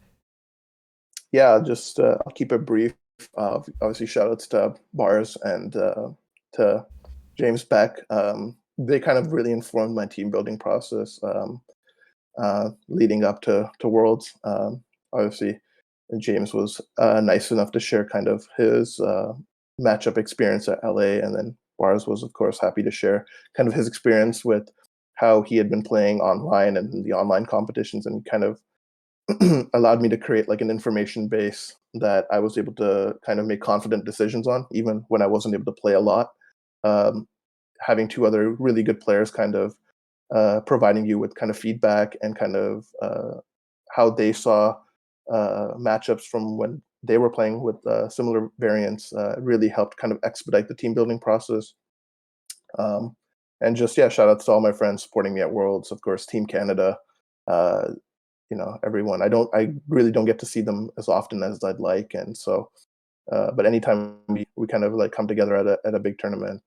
Yeah, just I'll keep it brief. Obviously, shout outs to Bars and to James Beck. They kind of really informed my team building process leading up to Worlds. Obviously, James was nice enough to share kind of his matchup experience at LA, and then Bars was, of course, happy to share kind of his experience with how he had been playing online and the online competitions, and kind of allowed me to create like an information base that I was able to kind of make confident decisions on, even when I wasn't able to play a lot. Um, Having two other really good players kind of providing you with kind of feedback and kind of how they saw matchups from when they were playing with similar variants really helped kind of expedite the team building process. Um, and just, yeah, shout out to all my friends supporting me at Worlds, of course, Team Canada, uh, everyone. I really don't get to see them as often as I'd like. And so, but anytime we kind of like come together at a big tournament,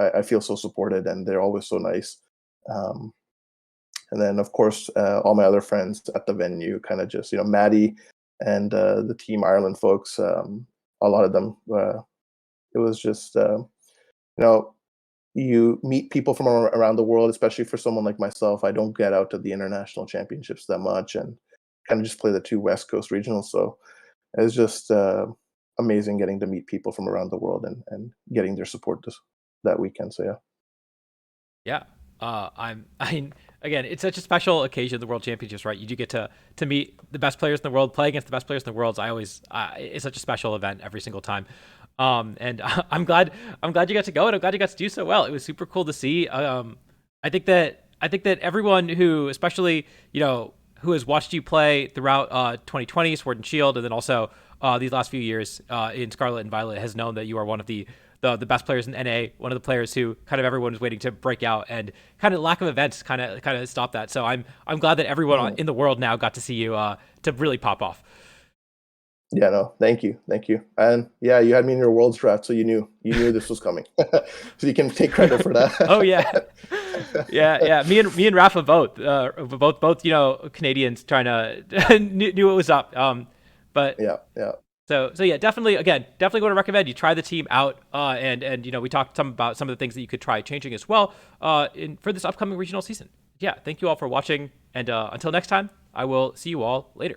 I feel so supported, and they're always so nice. Um, and then, of course, all my other friends at the venue, kind of just, Maddie and the Team Ireland folks, a lot of them, it was just, know, you meet people from around the world, especially for someone like myself. I don't get out to the international championships that much, and kind of just play the two West Coast regionals. So it was just amazing getting to meet people from around the world, and getting their support that weekend. So yeah. Yeah. I mean, again, it's such a special occasion, the World Championships, right? You do get to meet the best players in the world, play against the best players in the world. It's such a special event every single time. And I'm glad you got to go, and I'm glad you got to do so well. It was super cool to see. I think that everyone who, especially, who has watched you play throughout 2020 Sword and Shield, and then also these last few years in Scarlet and Violet, has known that you are one of the best players in NA, one of the players who kind of everyone was waiting to break out, and kind of lack of events kind of stopped that. So I'm glad that everyone in the world now got to see you to really pop off. Yeah, no, thank you, and yeah, you had me in your Worlds draft, so you knew this was coming, so you can take credit for that. Oh yeah, yeah. Me and Rafa both, both Canadians trying to knew it was up. But yeah. So yeah, definitely going to recommend you try the team out, and we talked about some of the things that you could try changing as well for this upcoming regional season. Yeah, thank you all for watching, and until next time, I will see you all later.